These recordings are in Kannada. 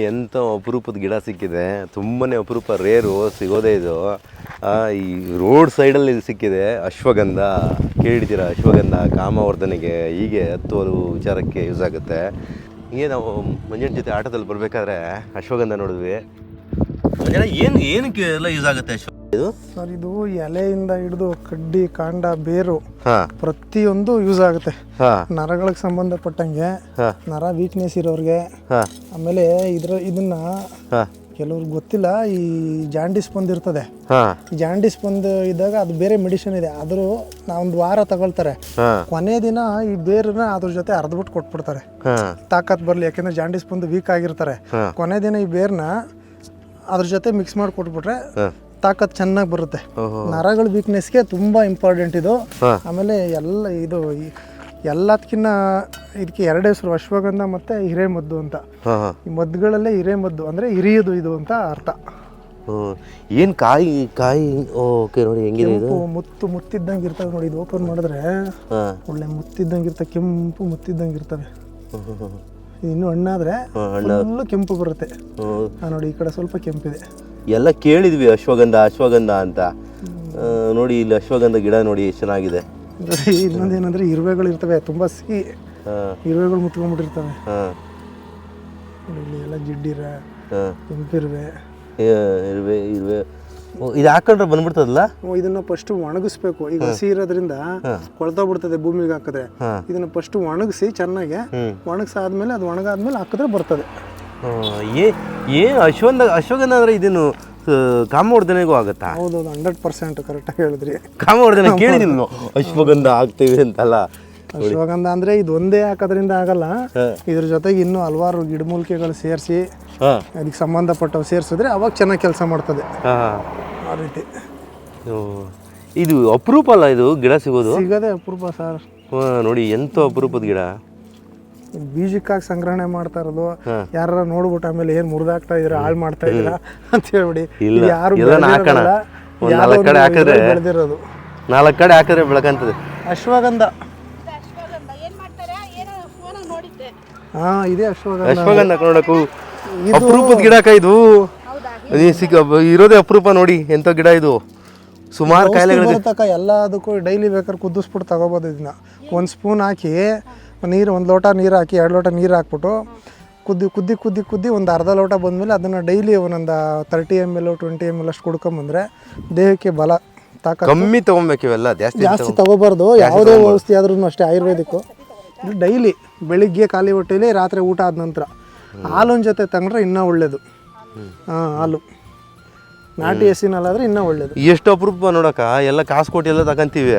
ಎಂಥ ಅಪರೂಪದ ಗಿಡ ಸಿಕ್ಕಿದೆ. ತುಂಬಾ ಅಪರೂಪ, ರೇರು, ಸಿಗೋದೇ ಇದು. ಈ ರೋಡ್ ಸೈಡಲ್ಲಿ ಇದು ಸಿಕ್ಕಿದೆ. ಅಶ್ವಗಂಧ ಕೇಳಿದ್ದೀರ? ಅಶ್ವಗಂಧ ಕಾಮವರ್ಧನೆಗೆ, ಹೀಗೆ ಹತ್ತುವ ವಿಚಾರಕ್ಕೆ ಯೂಸ್ ಆಗುತ್ತೆ. ಹೀಗೆ ನಾವು ಮಂಜಣ್ಣ ಜೊತೆ ಆಟೋದಲ್ಲಿ ಬರಬೇಕಾದ್ರೆ ಅಶ್ವಗಂಧ ನೋಡಿದ್ವಿ. ಮಂಜಣ್ಣ ಏನಕ್ಕೆ ಎಲ್ಲ ಯೂಸ್ ಆಗುತ್ತೆ ಇದು? ಸರ್, ಇದು ಎಲೆಯಿಂದ ಹಿಡಿದು ಕಡ್ಡಿ, ಕಾಂಡ, ಬೇರು ಪ್ರತಿಯೊಂದು ಯೂಸ್ ಆಗುತ್ತೆ. ನರಗಳಿಗೆ ಸಂಬಂಧಪಟ್ಟಂಗೆ, ನರ ವೀಕ್ನೆಸ್ ಇರೋರಿಗೆ. ಆಮೇಲೆ ಇದನ್ನ ಕೆಲವ್ರಿಗೆ ಗೊತ್ತಿಲ್ಲ, ಈ ಜಾಂಡಿಸ್ ಬಂದಿರ್ತದೆ. ಈ ಜಾಂಡಿಸ್ ಬಂದು ಇದ್ದಾಗ ಅದು ಬೇರೆ ಮೆಡಿಸಿನ್ ಇದೆ, ಆದ್ರೂ ಒಂದು ವಾರ ತಗೊಳ್ತಾರೆ. ಕೊನೆ ದಿನ ಈ ಬೇರನ್ನ ಅದ್ರ ಜೊತೆ ಅರ್ಧಬಿಟ್ಟು ಕೊಟ್ಬಿಡ್ತಾರೆ, ತಾಕತ್ ಬರ್ಲಿ. ಯಾಕೆಂದ್ರೆ ಜಾಂಡಿಸ್ ಬಂದು ವೀಕ್ ಆಗಿರ್ತಾರೆ. ಕೊನೆ ದಿನ ಈ ಬೇರ್ನ ಅದ್ರ ಜೊತೆ ಮಿಕ್ಸ್ ಮಾಡಿ ಕೊಟ್ಬಿಟ್ರೆ ತಾಕತ್ ಚೆನ್ನಾಗಿ ಬರುತ್ತೆ. ನರಗಳ ವೀಕ್ನೆಸ್ಗೆ ತುಂಬಾ ಇಂಪಾರ್ಟೆಂಟ್ ಇದು. ಆಮೇಲೆ ಎಲ್ಲದಕ್ಕಿಂತ ಇದಕ್ಕೆ ಎರಡು ಹೆಸರು, ಅಶ್ವಗಂಧ ಮತ್ತೆ ಹಿರೇಮದ್ದು ಅಂತ. ಈ ಮದ್ದುಗಳಲ್ಲೇ ಹಿರೇಮದ್ದು ಅಂದ್ರೆ ಹಿರಿಯದು ಇದು ಅಂತ ಅರ್ಥ. ಏನ್ ಕಾಯಿ ಓಕೆ ನೋಡಿ ಹೆಂಗಿದೆ ಇದು. ಮುತ್ತಿದ್ದಂಗೆ ಇರ್ತವೆ ನೋಡಿ. ಇದು ಓಪನ್ ಮಾಡಿದ್ರೆ ಒಳ್ಳೆ ಮುತ್ತಿದ್ದಂಗೆ ಇರ್ತವೆ, ಕೆಂಪು ಮುತ್ತಿದ್ದಂಗೆ ಇರ್ತವೆ. ಇನ್ನು ಹಣ್ಣಾದ್ರೆ ಫುಲ್ಲು ಕೆಂಪು ಬರುತ್ತೆ. ನೋಡಿ, ಈ ಕಡೆ ಸ್ವಲ್ಪ ಕೆಂಪಿದೆ. ಎಲ್ಲ ಕೇಳಿದ್ವಿ ಅಶ್ವಗಂಧ ಅಂತ. ನೋಡಿ ಇಲ್ಲಿ ಅಶ್ವಗಂಧ ಗಿಡ ನೋಡಿ ಎಷ್ಟು ಚೆನ್ನಾಗಿದೆ. ಇನ್ನೊಂದೇನಂದ್ರೆ ಇರುವೆಗಳು ಇರ್ತವೆ, ತುಂಬಾ ಸಿಹಿ ಇರುವೆಗಳು ಮುತ್ಕೊಂಡ್ಬಿಟ್ಟಿರ್ತವೆ. ಇಲ್ಲಿ ಎಲ್ಲ ಜಿಡ್ಡಿರೆ, ಕೆಂಪಿರುವೆ, ಇರುವೆ ಇದು ಹಾಕೊಂಡ್ರೆ ಬಂದ್ಬಿಡ್ತದಲ್ಲ. ಇದನ್ನ ಫಸ್ಟ್ ಒಣಗಿಸ್ಬೇಕು. ಈಗ ಹಸಿ ಇರೋದ್ರಿಂದ ಕೊಳ್ತೋಗ್ಬಿಡ್ತದೆ ಭೂಮಿಗೆ ಹಾಕಿದ್ರೆ. ಇದನ್ನ ಫಸ್ಟ್ ಒಣಗಿಸಿ ಚೆನ್ನಾಗಿ, ಒಣಗಿಸಾದ್ಮೇಲೆ ಅದು ಒಣಗಾದ್ಮೇಲೆ ಹಾಕಿದ್ರೆ ಬರ್ತದೆ. ಅಶ್ವಗಂಧ ಅಂದ್ರೆ ಇದನ್ನು ಕಾಮವರ್ಧನೆಗೂ ಆಗುತ್ತಾ? ಹೌದು, 100% ಕರೆಕ್ಟಾಗಿ ಹೇಳಿದ್ರಿ. ಕಾಮವರ್ಧನೆ ಕೇಳಿದಿಲ್ಲ, ಅಶ್ವಗಂಧ ಹಾಕ್ತೇವೆ ಅಂತಲ್ಲ. ಅಶ್ವಗಂಧ ಅಂದ್ರೆ ಇದು ಒಂದೇ ಹಾಕೋದ್ರಿಂದ ಆಗಲ್ಲ. ಇದ್ರ ಜೊತೆಗೆ ಇನ್ನೂ ಹಲವಾರು ಗಿಡಮೂಲಿಕೆಗಳು ಸೇರಿಸಿ ಅದಕ್ಕೆ ಸಂಬಂಧಪಟ್ಟವು ಸೇರಿಸಿದ್ರೆ ಅವಾಗ ಚೆನ್ನಾಗಿ ಕೆಲಸ ಮಾಡ್ತದೆ. ಆ ರೀತಿ ಇದು ಅಪರೂಪ ಅಲ್ಲ, ಇದು ಗಿಡ ಸಿಗೋದೇ ಅಪರೂಪ ಸರ್. ನೋಡಿ ಎಂತ ಅಪರೂಪದ ಗಿಡ. ಬೀಜಕ್ಕಾಗಿ ಸಂಗ್ರಹಣೆ ಮಾಡ್ತಾ ಇರೋದು. ಯಾರ ನೋಡ್ಬಿಟ್ಟು ಆಮೇಲೆ ಏನ್ ಮುರಿದಾಕ್ತಾ ಇದ್ರ, ಹಾಳು ಮಾಡ್ತಾ ಇದ್ರ ಅಂತ ಹೇಳ್ಬಿಡಿ. ಯಾರು ಬೆಳೆದಿರೋದು 4 ಕಡೆ ಹಾಕಿದ್ರೆ ಬೆಳಕಂತದೆ ಅಶ್ವಗಂಧ. ಇದೇ ಅಶ್ವಗಂಧ ನೋಡಕ್ಕೂ ಅಪರೂಪದ ಗಿಡಕ್ಕ ಇದು. ಇರೋದೇ ಅಪರೂಪ ನೋಡಿ ಎಂತ ಗಿಡ ಇದು. ಸುಮಾರು ಕಾಯಿಲೆಗಳಿಗೆ ಎಲ್ಲದಕ್ಕೂ ಡೈಲಿ ಬೇಕಾದ್ರೆ ಕುದಿಸ್ಬಿಟ್ಟು ತಗೋಬೋದು. ಇದನ್ನ 1 ಸ್ಪೂನ್ ಹಾಕಿ ನೀರು, 1 ಲೋಟ ನೀರು ಹಾಕಿ 2 ಲೋಟ ನೀರು ಹಾಕ್ಬಿಟ್ಟು ಕುದ್ದಿ ಒಂದು ಅರ್ಧ ಲೋಟ ಬಂದಮೇಲೆ ಅದನ್ನು ಡೈಲಿ ಒಂದೊಂದು 30 ml 20 ml ಅಷ್ಟು ಕುಡ್ಕೊಂಬಂದ್ರೆ ದೇಹಕ್ಕೆ ಬಲ, ತಾಕತ್ತು. ಕಮ್ಮಿ ತೊಗೊಬೇಕು, ಇವೆಲ್ಲ ಜಾಸ್ತಿ ತಗೋಬಾರ್ದು. ಯಾವುದೇ ಔಷಧಿ ಆದ್ರೂ ಅಷ್ಟೇ, ಆಯುರ್ವೇದಿಕ್ಕು. ಡೈಲಿ ಬೆಳಿಗ್ಗೆ ಖಾಲಿ ಹೊಟ್ಟೆಲಿ, ರಾತ್ರಿ ಊಟ ಆದ ನಂತರ ಹಾಲೊಂದು ಜೊತೆ ತಗೊಂಡ್ರೆ ಇನ್ನೂ ಒಳ್ಳೇದು. ಹಾಲು ನಾಟಿ ಹಸಿನಲ್ಲಾದ್ರೆ ಇನ್ನೂ ಒಳ್ಳೇದು. ಎಷ್ಟು ಅಪರೂಪ ನೋಡಕ್ಕ. ಎಲ್ಲ ಕಾಸು ಕೊಟ್ಟು ಎಲ್ಲ ತಗೊಂತೀವಿ.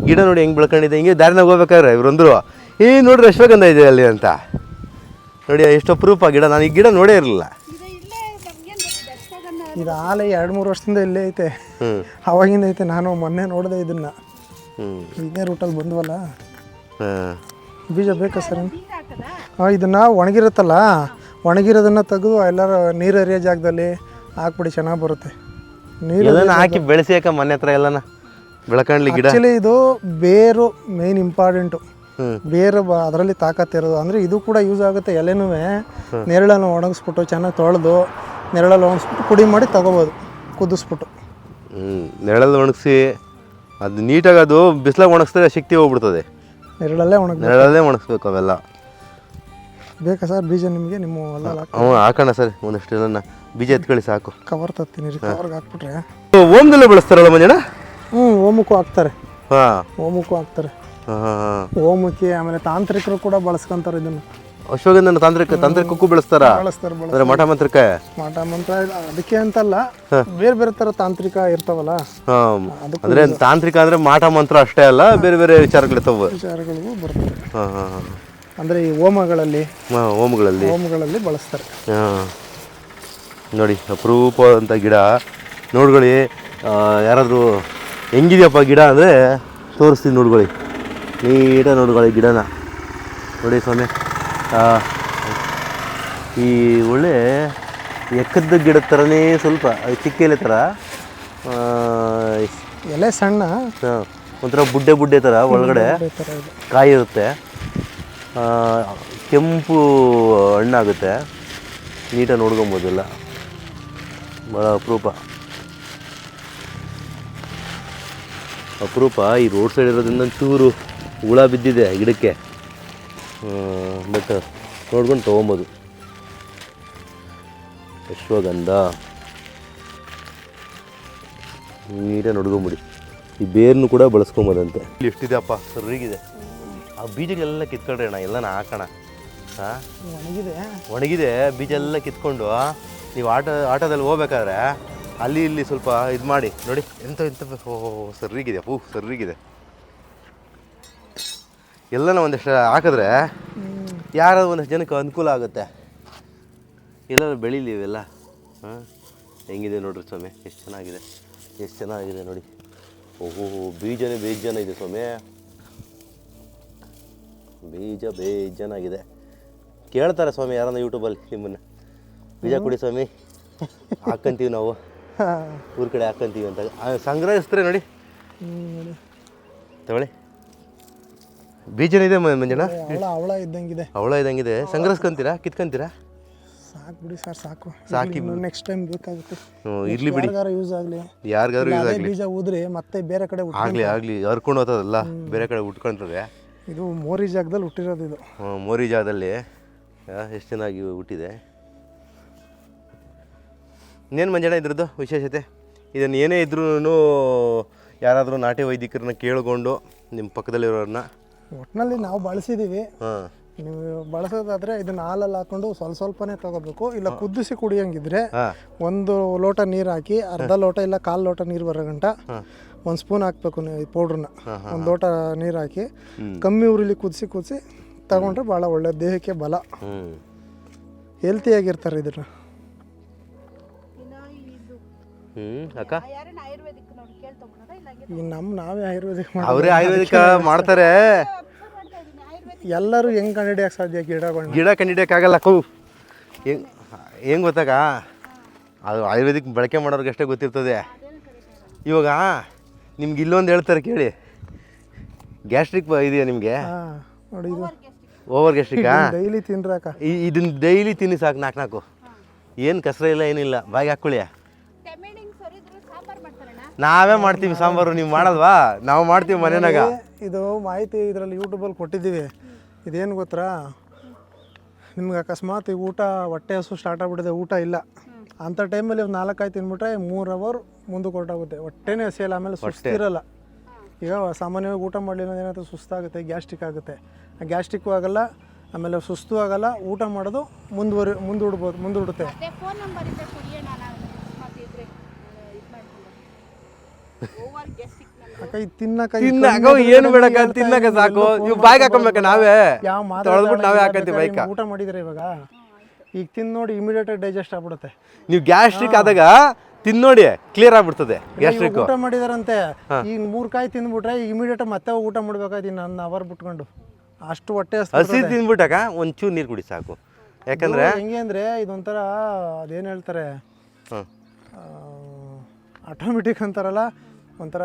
ಗಿಡ ನೋಡಿ ಹೆಂಗೆ ಬೆಳ್ಕೊಂಡಿದೆ. ಹಿಂಗೆ ದಾರಿನಾಗ ಹೋಗ್ಬೇಕಾದ್ರೆ ಇವ್ರಂದ್ರು ನೋಡ್ರಿ ಅಶ್ವಗಂಧ ಇದೆ ಅಲ್ಲಿ ಅಂತ. ನೋಡಿ ಎಷ್ಟು ಅಪರೂಪ ಗಿಡ. ನಾನು ಈ ಗಿಡ ನೋಡೇ ಇರಲಿಲ್ಲ. ಇದು ಹಾಲೆ 2-3 ವರ್ಷದಿಂದ ಇಲ್ಲೇ ಐತೆ, ಅವಾಗಿಂದ ಐತೆ. ನಾನು ಮೊನ್ನೆ ನೋಡಿದೆ ಇದನ್ನ, ಇದೇ ರೂಟಲ್ಲಿ ಬಂದ್ವಲ್ಲ. ಬೀಜ ಬೇಕಾ ಸರ್? ಇದನ್ನ ಒಣಗಿರುತ್ತಲ್ಲ, ಒಣಗಿರೋದನ್ನ ತೆಗೆದು ಎಲ್ಲರೂ ನೀರು ಹರಿಯೋ ಜಾಗದಲ್ಲಿ ಹಾಕ್ಬಿಡಿ, ಚೆನ್ನಾಗಿ ಬರುತ್ತೆ. ನೀರು ಹಾಕಿ ಬೆಳೆಸಿ ಮನೆ ಹತ್ರ ಎಲ್ಲನ ಬೆಳ್ಕೊಂಡ್ಲಿ ಗಿಡ. ಆಕ್ಚುಲಿ ಇದು ಬೇರು ಮೇನ್ ಇಂಪಾರ್ಟೆಂಟು. ಬೇರು ಅದರಲ್ಲಿ ತಾಕತ್ತಿರೋದು. ಅಂದರೆ ಇದು ಕೂಡ ಯೂಸ್ ಆಗುತ್ತೆ. ಎಲೆನೂ ನೆರಳನ್ನು ಒಣಗಿಸ್ಬಿಟ್ಟು ಚೆನ್ನಾಗಿ ತೊಳೆದು ನೆರಳಲ್ಲಿ ಒಣಗಿಸ್ಬಿಟ್ಟು ಪುಡಿ ಮಾಡಿ ತಗೋಬೋದು, ಕುದಿಸ್ಬಿಟ್ಟು. ನೆರಳಲ್ಲಿ ಒಣಗಿಸಿ ಅದು ನೀಟಾಗಿ, ಅದು ಬಿಸಿಲಾಗ ಒಣಗಿಸಿದ್ರೆ ಶಕ್ತಿ ಹೋಗ್ಬಿಡ್ತದೆ. ನೆರಳಲ್ಲೇ ಒಣಗಿಸ್ಬೇಕು ಅವೆಲ್ಲ. ಬೇಕಾ ಸರ್ ಬೀಜ ನಿಮಗೆ? ನಿಮ್ಮ ಹಾಕೋಣ ಸರ್, ಒಂದಷ್ಟು ಎಲ್ಲ ಬೀಜ ಎತ್ಕೊಳ್ಳಿ ಸಾಕು. ಕವರ್ ತರ್ತೀನಿ ರೀ, ಕವರ್ಗೆ ಹಾಕ್ಬಿಟ್ರೆ. ಓಮ್ದಲ್ಲೇ ಬಳಸ್ತಾರಲ್ಲ ಮಂಜಣ್ಣ? ಓಮಕ್ಕೂ ಹಾಕ್ತಾರೆ. ಓಮಕ್ಕೂ ಹಾಕ್ತಾರೆ. ಓಮಕ್ಕೆ ಆಮೇಲೆ ತಾಂತ್ರಿಕರು ಕೂಡ ಬಳಸ್ಕೊಂತಾರೆ ಇದನ್ನು. ಅಶ್ವಗಂಧನ ತಾಂತ್ರಿಕಕ್ಕೂ ಬೆಳೆಸ್ತಾರ? ಬಳಸ್ತಾರೆ. ಮಠ ಮಂತ್ರಕ್ಕೆ, ಮಠ ಮಂತ್ರ ಅದಕ್ಕೆ ಅಂತಲ್ಲ, ಬೇರೆ ಬೇರೆ ತರ ತಾಂತ್ರಿಕ ಇರ್ತಾವಲ್ಲ. ಅಂದ್ರೆ ತಾಂತ್ರಿಕ ಅಂದ್ರೆ ಮಾಟ ಮಂತ್ರ ಅಷ್ಟೇ ಅಲ್ಲ, ಬೇರೆ ಬೇರೆ ವಿಚಾರಗಳಿಗೂ ಬರ್ತವೆ. ಅಂದ್ರೆ ಈ ಹೋಮಗಳಲ್ಲಿ ಬಳಸ್ತಾರೆ. ನೋಡಿ ಅಪರೂಪ ಅಂತ ಗಿಡ ನೋಡ್ಕೊಳ್ಳಿ. ಯಾರಾದರೂ ಹೆಂಗಿದೆಯಪ್ಪ ಗಿಡ ಅಂದರೆ ತೋರಿಸ್ತೀನಿ ನೋಡ್ಕೊಳ್ಳಿ, ನೀಟಾಗಿ ನೋಡ್ಕೊಳ್ಳಿ ಗಿಡನ. ನೋಡಿ ಸ್ವಾಮಿ, ಈ ಒಳ್ಳೆ ಎಕ್ಕದ ಗಿಡದ ಥರನೇ, ಸ್ವಲ್ಪ ಚಿಕ್ಕ ಎಲೆ ಥರ, ಎಲೆ ಸಣ್ಣ, ಒಂಥರ ಬುಡ್ಡೆ ಥರ, ಒಳಗಡೆ ಕಾಯಿ ಇರುತ್ತೆ, ಕೆಂಪು ಹಣ್ಣಾಗುತ್ತೆ. ನೀಟಾಗಿ ನೋಡ್ಕೊಬೋದಲ್ಲ, ಭಾಳ ಅಪರೂಪ. ಈ ರೋಡ್ ಸೈಡ್ ಇರೋದ್ರಿಂದ ಚೂರು ಹುಳ ಬಿದ್ದಿದೆ ಗಿಡಕ್ಕೆ, ಬಟ್ ನೋಡ್ಕೊಂಡು ತೊಗೊಬೋದು. ಅಶ್ವಗಂಧ ನೀಟಾಗಿ ನೋಡ್ಕೊಂಬಿಡಿ. ಈ ಬೇರನ್ನು ಕೂಡ ಬಳಸ್ಕೊಬೋದಂತೆ. ಇಲ್ಲಿ ಎಷ್ಟಿದೆಯಪ್ಪ, ಸರಿಗಿದೆ. ಆ ಬೀಜಗಳೆಲ್ಲ ಕಿತ್ಕೊಳ್ರಿ ಅಣ್ಣ, ಎಲ್ಲನ ಹಾಕೋಣ. ಹಾಂ, ಒಣಗಿದೆ ಬೀಜ ಎಲ್ಲ ಕಿತ್ಕೊಂಡು ನೀವು ಆಟೋದಲ್ಲಿ ಹೋಗ್ಬೇಕಾದ್ರೆ ಅಲ್ಲಿ ಇಲ್ಲಿ ಸ್ವಲ್ಪ ಇದು ಮಾಡಿ ನೋಡಿ. ಎಂತ ಸರಿಗಿದೆ, ಸರಿಗಿದೆ. ಎಲ್ಲನ ಒಂದಷ್ಟು ಹಾಕಿದ್ರೆ ಯಾರೋ ಒಂದಷ್ಟು ಜನಕ್ಕೆ ಅನುಕೂಲ ಆಗುತ್ತೆ. ಎಲ್ಲರೂ ಬೆಳೀಲಿ ಇವೆಲ್ಲ. ಹಾಂ, ಹೆಂಗಿದೆ ನೋಡ್ರಿ ಸ್ವಾಮಿ, ಎಷ್ಟು ಚೆನ್ನಾಗಿದೆ ನೋಡಿ. ಓಹೋ, ಬೀಜನೇ ಬೇಜಾನ ಇದೆ ಸ್ವಾಮಿ, ಬೀಜ ಬೇಜಾನಾಗಿದೆ. ಕೇಳ್ತಾರೆ ಸ್ವಾಮಿ ಯಾರನ್ನ ಯೂಟ್ಯೂಬಲ್ಲಿ ನಿಮ್ಮನ್ನು, ಬೀಜ ಕೊಡಿ ಸ್ವಾಮಿ, ಹಾಕ್ಕಂತೀವಿ ನಾವು ಊರ ಕಡೆ ಹಾಕ್ಕಂತೀವಿ ಅಂತ ಸಂಗ್ರಹಿಸ್ತಾರೆ ನೋಡಿ. ತಗೊಳ್ಳಿ, ಬೀಜನಿದೆ ಮಂಜಣ್ಣ, ಅವಳ ಇದ್ದಂಗಿದೆ. ಸಂಗ್ರಹಿಸ್ಕೊಂತೀರಾ, ಕಿತ್ಕೊಂತೀರಾ? ಸಾಕು ಬಿಡಿ ಸರ್, ಸಾಕಿ, ನೆಕ್ಸ್ಟ್ ಟೈಮ್ ಬೇಕಾಗುತ್ತೆ. ಇರ್ಲಿ ಬಿಡಿ, ಯಾರಿಗಾದ್ರೂ ಯೂಸ್ ಆಗಲಿ. ಬೀಜ ಊದ್ರೆ ಮತ್ತೆ ಬೇರೆ ಕಡೆ ಆಗಲಿ ಹರ್ಕೊಂಡು ಹೋಗ್ತದಲ್ಲ, ಬೇರೆ ಕಡೆ ಉಟ್ಕೊಳ್ತದೆ. ಇದು ಮೋರಿ ಜಾಗದಲ್ಲಿ ಹುಟ್ಟಿರೋದು. ಇದು ಮೋರಿ ಜಾಗದಲ್ಲಿ ಎಷ್ಟು ಚೆನ್ನಾಗಿ ಹುಟ್ಟಿದೆ. ಇನ್ನೇನು ಮಂಜಣ್ಣ ಇದ್ರದ್ದು ವಿಶೇಷತೆ? ಇದನ್ನು ಏನೇ ಇದ್ರೂ ಯಾರಾದರೂ ನಾಟಿ ವೈದ್ಯಕರನ್ನ ಕೇಳಿಕೊಂಡು ನಿಮ್ಮ ಪಕ್ಕದಲ್ಲಿರೋರನ್ನ ಒಟ್ಟಿನಲ್ಲಿ ನಾವು ಬಳಸಿದ್ದೀವಿ. ನೀವು ಬಳಸೋದಾದರೆ ಇದನ್ನು ಹಾಲಲ್ಲಿ ಹಾಕ್ಕೊಂಡು ಸ್ವಲ್ಪನೇ ತೊಗೋಬೇಕು. ಇಲ್ಲ ಕುದಿಸಿ ಕುಡಿಯೋಂಗಿದ್ರೆ 1 ಲೋಟ ನೀರು ಹಾಕಿ ಅರ್ಧ ಲೋಟ ಇಲ್ಲ 1/4 ಲೋಟ ನೀರು ಬರೋ ಗಂಟ 1 ಸ್ಪೂನ್ ಹಾಕ್ಬೇಕು ಈ ಪೌಡ್ರನ್ನ. 1 ಲೋಟ ನೀರು ಹಾಕಿ ಕಮ್ಮಿ ಉರಿಲಿ ಕುದಿಸಿ ತಗೊಂಡ್ರೆ ಭಾಳ ಒಳ್ಳೆ, ದೇಹಕ್ಕೆ ಬಲ, ಹೆಲ್ತಿಯಾಗಿರ್ತಾರೆ ಇದನ್ನು. ಅಕ್ಕ ಈಗ ನಾವೇ ಆಯುರ್ವೇದಿಕ್ ಅವರೇ ಆಯುರ್ವೇದಿಕ ಮಾಡ್ತಾರೆ. ಎಲ್ಲರೂ ಹೆಂಗೆ ಕಂಡಿಡಿಯೋಕೆ ಸಾಧ್ಯ? ಗಿಡ ಕಂಡಿಡಿಯೋಕ್ಕಾಗಲ್ಲ. ಹೆಂಗೆ ಗೊತ್ತಾಗ, ಅದು ಆಯುರ್ವೇದಿಕ್ ಬಳಕೆ ಮಾಡೋರಿಗೆ ಅಷ್ಟೇ ಗೊತ್ತಿರ್ತದೆ. ಇವಾಗ ನಿಮ್ಗೆ ಇಲ್ಲೊಂದು ಹೇಳ್ತಾರೆ ಕೇಳಿ, ಗ್ಯಾಸ್ಟ್ರಿಕ್ ಇದೆಯಾ ನಿಮಗೆ? ನೋಡಿ, ಇದು ಓವರ್ ಗ್ಯಾಸ್ಟ್ರಿಕಾ? ಡೈಲಿ ತಿನ್ರಾಕ, ಇದನ್ನ ಡೈಲಿ ತಿನ್ನಿ ಸಾಕು, 4 ಏನು ಕಸರ ಇಲ್ಲ, ಏನಿಲ್ಲ, ಬಾಯಿಗೆ ಹಾಕ್ಕೊಳ್ಳಿ. ನಾವೇ ಮಾಡ್ತೀವಿ ಸಾಂಬಾರು, ನೀವು ಮಾಡಲ್ವಾ? ನಾವು ಮಾಡ್ತೀವಿ ಮನೆಯಾಗ. ಇದು ಮಾಹಿತಿ ಇದರಲ್ಲಿ ಯೂಟ್ಯೂಬಲ್ಲಿ ಕೊಟ್ಟಿದ್ದೀವಿ. ಇದೇನು ಗೊತ್ತಾ, ನಿಮ್ಗೆ ಅಕಸ್ಮಾತ್ ಈಗ ಹೊಟ್ಟೆ ಹಸು ಸ್ಟಾರ್ಟ್ ಆಗಿಬಿಟ್ಟಿದೆ, ಊಟ ಇಲ್ಲ ಅಂಥ ಟೈಮಲ್ಲಿ ಒಂದು 4 ತಿನ್ಬಿಟ್ರೆ 3 ಅವರ್ ಮುಂದಕ್ಕೆ ಹೊರಟಾಗುತ್ತೆ. ಹೊಟ್ಟೆನೇ ಹಸಿಯಲ್ಲ, ಆಮೇಲೆ ಸುಸ್ತಿರಲ್ಲ. ಈಗ ಸಾಮಾನ್ಯವಾಗಿ ಊಟ ಮಾಡಲಿಲ್ಲ ಏನಾಗುತ್ತೆ, ಸುಸ್ತಾಗುತ್ತೆ, ಗ್ಯಾಸ್ಟ್ರಿಕ್ ಆಗುತ್ತೆ. ಆ ಗ್ಯಾಸ್ಟ್ರಿಕ್ಕು ಆಗಲ್ಲ, ಆಮೇಲೆ ಸುಸ್ತು ಆಗಲ್ಲ, ಊಟ ಮಾಡೋದು ಮುಂದೂಡುತ್ತೆ. ಏನು ಬೇಡಕ್ಕ, ತಿನ್ನಕ ಸಾಕು, ನೀವು ಬಾಯ್ಗೆ ಹಾಕೊಬೇಕ, ನಾವೇ ನಾವೇ ಹಾಕಂತೀವಿ ಬೈಕ. ಊಟ ಮಾಡಿದ್ರೆ ಇವಾಗ ಈಗ ತಿಂದು ನೋಡಿ ಇಮಿಡಿಯೇಟ್ ಡೈಜೆಸ್ಟ್ ಆಗ್ಬಿಡುತ್ತೆ. ನೀವು ಗ್ಯಾಸ್ಟ್ರಿಕ್ ಆದಾಗ ತಿಂದು ನೋಡಿ ಕ್ಲಿಯರ್ ಆಗ್ಬಿಡ್ತದೆ ಗ್ಯಾಸ್ಟ್ರಿಕ್. ಊಟ ಮಾಡಿದಾರಂತೆ, ಈಗ 3 ಕಾಯಿ ತಿಂದ್ಬಿಟ್ರೆ ಇಮಿಡಿಯೇಟ್ ಮತ್ತೆ ಊಟ ಮಾಡ್ಬೇಕಾಯ್ತು, 1 ಅವರ್ ಬಿಟ್ಕೊಂಡು. ಅಷ್ಟು ಹೊಟ್ಟೆ ಹಸಿ ತಿಂದ್ಬಿಟ್ಟಾಗ ಒಂಚೂರು ನೀರು ಕುಡಿ ಸಾಕು. ಯಾಕಂದ್ರೆ ಹೆಂಗೆ ಅಂದರೆ ಇದೊಂಥರ ಅದೇನು ಹೇಳ್ತಾರೆ, ಆಟೋಮೆಟಿಕ್ ಅಂತಾರಲ್ಲ, ಒಂಥರ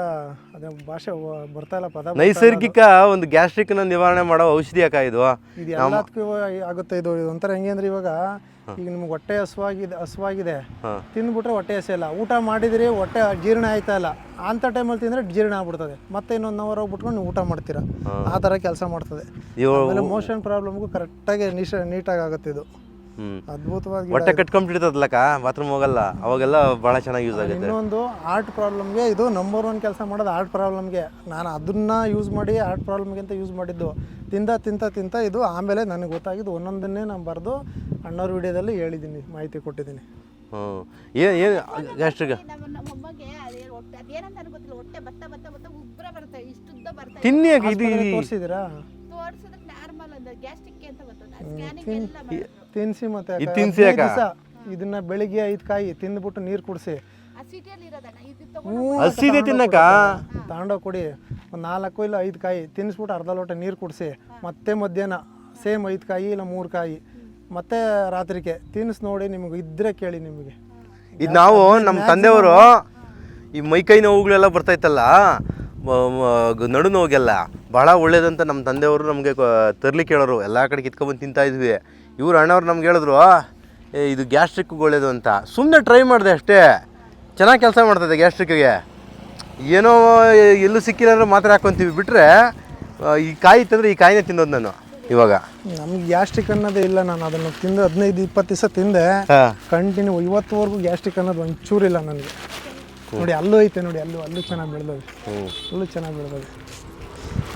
ಅದೇ ಭಾಷೆ ಬರ್ತಾ ಇಲ್ಲ ಪದ. ನೈಸರ್ಗಿಕ ಒಂದು ಗ್ಯಾಸ್ಟ್ರಿಕ್ನ ನಿವಾರಣೆ ಮಾಡೋ ಔಷಧಿ ಅಕ್ಕ ಇದು. ಇದು ಎಲ್ಲದಕ್ಕೂ ಆಗುತ್ತೆ. ಇದು ಒಂಥರ ಹೆಂಗೆ ಅಂದರೆ, ಇವಾಗ ಈಗ ನಿಮ್ಗೆ ಹೊಟ್ಟೆ ಹಸುವಾಗಿದೆ ತಿಂದ್ಬಿಟ್ರೆ ಹೊಟ್ಟೆ ಹಸಿಯಲ್ಲ, ಊಟ ಮಾಡಿದ್ರಿ ಹೊಟ್ಟೆ ಜೀರ್ಣ ಆಯ್ತಾ ಇಲ್ಲ, ಅಂಥ ಟೈಮಲ್ಲಿ ತಿಂದರೆ ಜೀರ್ಣ ಆಗ್ಬಿಡ್ತದೆ, ಮತ್ತೆ ಇನ್ನೊಂದು ಅವರ್ ಹೋಗ್ಬಿಟ್ಕೊಂಡು ನೀವು ಊಟ ಮಾಡ್ತೀರಾ. ಆ ಥರ ಕೆಲಸ ಮಾಡ್ತದೆ. ಆಮೇಲೆ ಮೋಷನ್ ಪ್ರಾಬ್ಲಮ್ಗೂ ಕರೆಕ್ಟಾಗಿ ನೀಟಾಗಿ ಆಗುತ್ತೆ ಇದು. ಅದ್ಭುತವಾಗಿ ಹೊಟ್ಟೆ ಕಟ್ಕೊಂಡ್ಬಿಟ್ಟಿರ್ತದಲ್ಲಕ್ಕ, ಬಾತ್ರೂಮ್ ಹೋಗಲ್ಲ, ಅವಾಗೆಲ್ಲ ಭಾಳ ಚೆನ್ನಾಗಿ ಯೂಸ್ ಆಗುತ್ತೆ. ಇನ್ನೊಂದು ಹಾರ್ಟ್ ಪ್ರಾಬ್ಲಮ್ಗೆ ಇದು ನಂಬರ್ 1 ಕೆಲಸ ಮಾಡೋದು. ಹಾರ್ಟ್ ಪ್ರಾಬ್ಲಮ್ಗೆ ನಾನು ಅದನ್ನು ಯೂಸ್ ಮಾಡಿ ಹಾರ್ಟ್ ಪ್ರಾಬ್ಲಮ್ಗೆ ಅಂತ ಯೂಸ್ ಮಾಡಿದ್ದು. ತಿಂತ ಇದು ಆಮೇಲೆ ನನಗೆ ಗೊತ್ತಾಗಿದ್ದು. ಒಂದೊಂದನ್ನೇ ನಾನು ಬರೆದು ಅಣ್ಣವ್ರ ವಿಡಿಯೋದಲ್ಲಿ ಹೇಳಿದ್ದೀನಿ, ಮಾಹಿತಿ ಕೊಟ್ಟಿದ್ದೀನಿ. ಏನು ಗ್ಯಾಸ್ಟ್ರಿಕ್ ತಿನ್ನಿ ತೋರಿಸಿದ್ದೀರಾ? ತಿನ್ಸಿ, ಮತ್ತೆ ಇದನ್ನ ಬೆಳಿಗ್ಗೆ 5 ಕಾಯಿ ತಿಂದ್ಬಿಟ್ಟು ನೀರು ಕುಡಿಸಿ, ಹಸಿದೆ ತಿನ್ನಕ ತಗೊಂಡೋಗಿ ಕೊಡಿ. ಒಂದು 4 ಇಲ್ಲ 5 ಕಾಯಿ ತಿನ್ನಿಸ್ಬಿಟ್ಟು ಅರ್ಧ ಲೋಟ ನೀರು ಕುಡಿಸಿ, ಮತ್ತೆ ಮಧ್ಯಾಹ್ನ ಸೇಮ್ 5 ಕಾಯಿ ಇಲ್ಲ 3 ಕಾಯಿ, ಮತ್ತೆ ರಾತ್ರಿಗೆ ತಿನ್ನಿಸ್ ನೋಡಿ. ನಿಮಗೆ ಇದ್ರೆ ಕೇಳಿ, ನಿಮಗೆ ಇದು ನಾವು ನಮ್ಮ ತಂದೆಯವರು ಈ ಮೈಕೈ ನೋವುಗಳೆಲ್ಲ ಬರ್ತಾಯಿತ್ತಲ್ಲ, ನಡು ನೋವಿಗೆಲ್ಲ ಭಾಳ ಒಳ್ಳೇದಂತ ನಮ್ಮ ತಂದೆಯವರು ನಮಗೆ ತರ್ಲಿಕ್ಕೆ ಹೇಳೋರು. ಎಲ್ಲ ಕಡೆ ಕಿತ್ಕೊಬಂದು ತಿಂತಾಯಿದ್ವಿ. ಇವ್ರು ಅಣ್ಣವ್ರು ನಮ್ಗೆ ಹೇಳಿದ್ರು, ಇದು ಗ್ಯಾಸ್ಟ್ರಿಕ್ಗೆ ಒಳ್ಳೇದು ಅಂತ ಸುಮ್ಮನೆ ಟ್ರೈ ಮಾಡಿದೆ ಅಷ್ಟೇ. ಚೆನ್ನಾಗಿ ಕೆಲಸ ಮಾಡ್ತದೆ ಗ್ಯಾಸ್ಟ್ರಿಕ್ಕಿಗೆ. ಏನೋ ಎಲ್ಲೂ ಸಿಕ್ಕಿಲ್ಲ ಅಂದ್ರೆ ಮಾತ್ರೆ ಹಾಕ್ಕೊಂತೀವಿ ಬಿಟ್ಟರೆ ಈ ಕಾಯಿ ಇತ್ತಂದರೆ ಈ ಕಾಯಿನೇ ತಿನ್ನೋದು ನಾನು ಇವಾಗ. ನಮ್ಗೆ ಗ್ಯಾಸ್ಟ್ರಿಕ್ ಅನ್ನೋದೇ ಇಲ್ಲ. ನಾನು ಅದನ್ನು ತಿಂದು 15-20 ದಿವಸ ತಿಂದೆ, ಕಂಟಿನ್ಯೂ ಇವತ್ತುವರೆಗೂ ಗ್ಯಾಸ್ಟ್ರಿಕ್ ಅನ್ನೋದು ಒಂಚೂರಿಲ್ಲ ನನಗೆ. ನೋಡಿ ಅಲ್ಲೂ ಐತೆ, ನೋಡಿ ಅಲ್ಲೂ ಚೆನ್ನಾಗಿ ಬೆಳೆದವೆ, ಅಲ್ಲೂ ಚೆನ್ನಾಗಿ ಬೆಳೆದವೆ.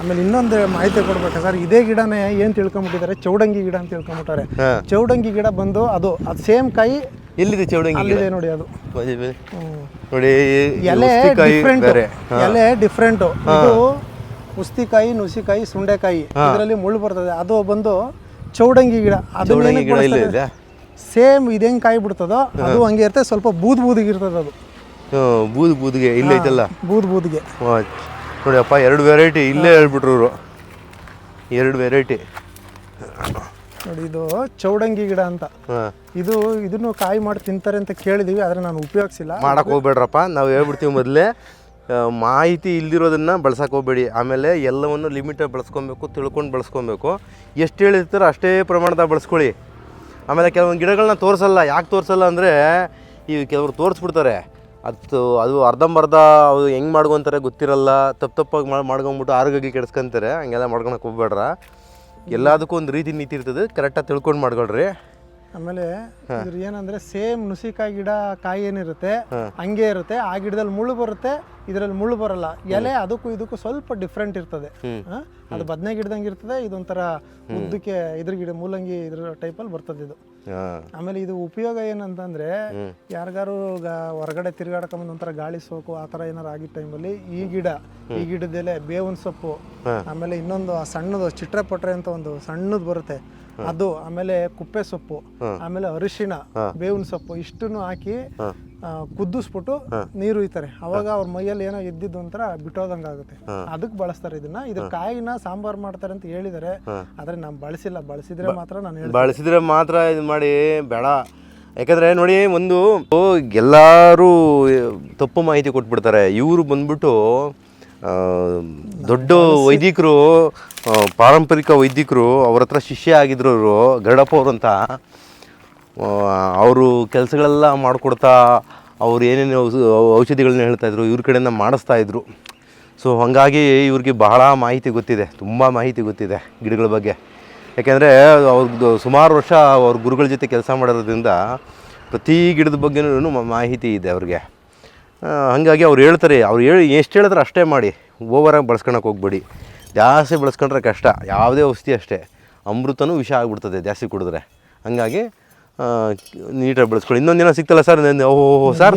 ಆಮೇಲೆ ಇನ್ನೊಂದು ಮಾಹಿತಿ ಕೊಡ್ಬೇಕಾ ಸರ್, ಇದೇ ಗಿಡನೇ ಏನು ತಿಳ್ಕೊಂಬಿಟ್ಟಿದ್ದಾರೆ, ಚೌಡಂಗಿ ಗಿಡ ಅಂತ ತಿಳ್ಕೊಂಬಿಟ್ಟಾರೆ. ಚೌಡಂಗಿ ಗಿಡ ಬಂದು ಅದು ಸೇಮ್ ಕಾಯಿ ಎಲ್ಲಿದೆ ಚೌಡಂಗಿ? ಅಲ್ಲಿದೆ ನೋಡಿ, ಅದು ನೋಡಿ ಎಲೆ ಡಿಫ್ರೆಂಟ್, ಎಲೆ ಡಿಫ್ರೆಂಟು. ಇದು ಉಸ್ತಿಕಾಯಿ, ನುಸಿಕಾಯಿ, ಸುಂಡೆಕಾಯಿ ಇದರಲ್ಲಿ ಮುಳ್ಳು ಬರ್ತದೆ. ಅದು ಬಂದು ಚೌಡಂಗಿ ಗಿಡ. ಅದು ಸೇಮ್ ಇದೇನು ಕಾಯಿ ಬಿಡ್ತದೋ ಅದು ಹಂಗೆ ಇರ್ತದೆ, ಸ್ವಲ್ಪ ಬೂದಿಗೆ ಇರ್ತದೆ ಅದು. ಬೂದಿಗೆ ಇಲ್ಲ ಐತಲ್ಲ, ಬೂದಿಗೆ ನೋಡಿ ಅಪ್ಪ, 2 ವೆರೈಟಿ ಇಲ್ಲೇ ಹೇಳ್ಬಿಟ್ರು ಇವರು, 2 ವೆರೈಟಿ ನೋಡಿ. ಇದು ಚೌಡಂಗಿ ಗಿಡ ಅಂತ. ಇದನ್ನು ಕಾಯಿ ಮಾಡಿ ತಿಂತಾರೆ ಅಂತ ಕೇಳಿದೀವಿ, ಆದರೆ ನಾನು ಉಪಯೋಗಿಸಿಲ್ಲ. ಮಾಡಕ್ಕೆ ಹೋಗ್ಬೇಡ್ರಪ್ಪ, ನಾವು ಹೇಳ್ಬಿಡ್ತೀವಿ ಮೊದಲೇ. ಮಾಹಿತಿ ಇಲ್ದಿರೋದನ್ನು ಬಳಸಕ್ಕೆ ಹೋಗ್ಬೇಡಿ. ಆಮೇಲೆ ಎಲ್ಲವನ್ನು ಲಿಮಿಟಾಗಿ ಬಳಸ್ಕೊಬೇಕು, ತಿಳ್ಕೊಂಡು ಬಳಸ್ಕೊಬೇಕು. ಎಷ್ಟು ಹೇಳಿರ್ತಾರೋ ಅಷ್ಟೇ ಪ್ರಮಾಣದಾಗ ಬಳಸ್ಕೊಳ್ಳಿ. ಆಮೇಲೆ ಕೆಲವೊಂದು ಗಿಡಗಳನ್ನ ತೋರಿಸಲ್ಲ. ಯಾಕೆ ತೋರಿಸಲ್ಲ ಅಂದರೆ ಈ ಕೆಲವರು ತೋರಿಸ್ಬಿಡ್ತಾರೆ, ಅದು ಅರ್ಧಂಬರ್ಧ ಅದು ಹೆಂಗೆ ಮಾಡ್ಕೊತಾರೆ ಗೊತ್ತಿರಲ್ಲ, ತಪ್ಪಾಗಿ ಮಾಡ್ಕೊಂಬಿಟ್ಟು ಆರೋಗ್ಯಕ್ಕೆ ಕೆಡಿಸ್ಕೊಂತಾರೆ. ಹಂಗೆಲ್ಲ ಮಾಡ್ಕೊಳಕ್ಕೆ ಹೋಗ್ಬೇಡ್ರ. ಎಲ್ಲದಕ್ಕೂ ಒಂದು ರೀತಿ ನೀತಿ ಇರ್ತದೆ, ಕರೆಕ್ಟಾಗಿ ತಿಳ್ಕೊಂಡು ಮಾಡ್ಕೊಳ್ರಿ. ಆಮೇಲೆ ಇದ್ರ ಏನಂದ್ರೆ ಸೇಮ್ ನುಸಿಕಾಯಿ ಗಿಡ ಕಾಯಿ ಏನಿರುತ್ತೆ ಹಂಗೆ ಇರುತ್ತೆ. ಆ ಗಿಡದಲ್ಲಿ ಮುಳ್ಳು ಬರುತ್ತೆ, ಇದರಲ್ಲಿ ಮುಳ್ಳು ಬರಲ್ಲ. ಎಲೆ ಅದಕ್ಕೂ ಇದಕ್ಕೂ ಸ್ವಲ್ಪ ಡಿಫ್ರೆಂಟ್ ಇರ್ತದೆ. ಅದು ಬದನೆ ಗಿಡದಂಗೆ ಇರ್ತದೆ, ಇದೊಂಥರ ಉದ್ದಕ್ಕೆ ಇದ್ರ ಗಿಡ ಮೂಲಂಗಿ ಇದ್ರ ಟೈಪಲ್ಲಿ ಬರ್ತದೆ ಇದು. ಆಮೇಲೆ ಇದು ಉಪಯೋಗ ಏನಂತಂದ್ರೆ, ಯಾರಿಗಾರು ಹೊರಗಡೆ ತಿರ್ಗಾಡಕೊಂಬಂದು ಒಂಥರ ಗಾಳಿ ಸೋಕು ಆ ಥರ ಏನಾರು ಆಗಿದ್ದ ಟೈಮಲ್ಲಿ ಈ ಗಿಡದೆಲೆ ಬೇವಿನ ಸೊಪ್ಪು, ಆಮೇಲೆ ಇನ್ನೊಂದು ಸಣ್ಣದು ಚಿಟ್ರೆಪಟ್ರೆ ಅಂತ ಒಂದು ಸಣ್ಣದು ಬರುತ್ತೆ ಅದು, ಆಮೇಲೆ ಕುಪ್ಪೆ ಸೊಪ್ಪು, ಆಮೇಲೆ ಅರಿಶಿಣ, ಬೇವಿನ ಸೊಪ್ಪು ಇಷ್ಟನ್ನು ಹಾಕಿ ಕುದಿಸ್ಬಿಟ್ಟು ನೀರು ಇತ್ತಾರೆ. ಅವಾಗ ಅವ್ರ ಮೈಯಲ್ಲಿ ಏನೋ ಎದ್ದಿದ್ದು ಒಂಥರ ಬಿಟ್ಟೋದಂಗೆ ಆಗುತ್ತೆ. ಅದಕ್ಕೆ ಬಳಸ್ತಾರೆ ಇದನ್ನ. ಇದ್ರ ಕಾಯಿನ ಸಾಂಬಾರ್ ಮಾಡ್ತಾರೆ ಅಂತ ಹೇಳಿದಾರೆ, ಆದ್ರೆ ನಾನು ಬಳಸಿಲ್ಲ. ಬಳಸಿದ್ರೆ ಮಾತ್ರ ನಾನು ಬಳಸಿದ್ರೆ ಮಾತ್ರ ಇದು ಮಾಡಿ ಬೇಡ. ಯಾಕಂದ್ರೆ ನೋಡಿ, ಒಂದು ಎಲ್ಲರೂ ತಪ್ಪು ಮಾಹಿತಿ ಕೊಟ್ಬಿಡ್ತಾರೆ. ಇವರು ಬಂದ್ಬಿಟ್ಟು ದೊಡ್ಡ ವೈದಿಕರು, ಪಾರಂಪರಿಕ ವೈದಿಕರು, ಅವ್ರ ಹತ್ರ ಶಿಷ್ಯ ಆಗಿದ್ರು ಅವರು, ಗರಡಪ್ಪ ಅವರು ಅಂತ. ಅವರು ಕೆಲಸಗಳೆಲ್ಲ ಮಾಡಿಕೊಡ್ತಾ ಅವ್ರು ಏನೇನು ಔಷಧಿಗಳನ್ನ ಹೇಳ್ತಾಯಿದ್ರು, ಇವ್ರ ಕಡೆಯಿಂದ ಮಾಡಿಸ್ತಾಯಿದ್ರು. ಸೊ ಹಾಗಾಗಿ ಇವ್ರಿಗೆ ಬಹಳ ಮಾಹಿತಿ ಗೊತ್ತಿದೆ, ತುಂಬ ಮಾಹಿತಿ ಗೊತ್ತಿದೆ ಗಿಡಗಳ ಬಗ್ಗೆ. ಯಾಕೆಂದರೆ ಅವ್ರದ್ದು ಸುಮಾರು ವರ್ಷ ಅವ್ರ ಗುರುಗಳ ಜೊತೆ ಕೆಲಸ ಮಾಡಿರೋದ್ರಿಂದ ಪ್ರತಿ ಗಿಡದ ಬಗ್ಗೆನೂ ಮಾಹಿತಿ ಇದೆ ಅವ್ರಿಗೆ. ಹಾಗಾಗಿ ಅವ್ರು ಹೇಳ್ತಾರೆ, ಎಷ್ಟು ಹೇಳಿದ್ರೆ ಅಷ್ಟೇ ಮಾಡಿ, ಓವರಾಗಿ ಬಳಸ್ಕೊಳಕ್ಕೆ ಹೋಗ್ಬೇಡಿ. ಜಾಸ್ತಿ ಬಳಸ್ಕೊಂಡ್ರೆ ಕಷ್ಟ. ಯಾವುದೇ ಔಷಧಿ ಅಷ್ಟೇ, ಅಮೃತನೂ ವಿಷ ಆಗಿಬಿಡ್ತದೆ ಜಾಸ್ತಿ ಕುಡಿದ್ರೆ. ಹಾಗಾಗಿ ನೀಟಾಗಿ ಬಳಸ್ಕೊಳ್ಳಿ. ಇನ್ನೊಂದು ದಿನ ಸಿಗ್ತಲ್ಲ ಸರ್? ಓಹೋ ಸರ್,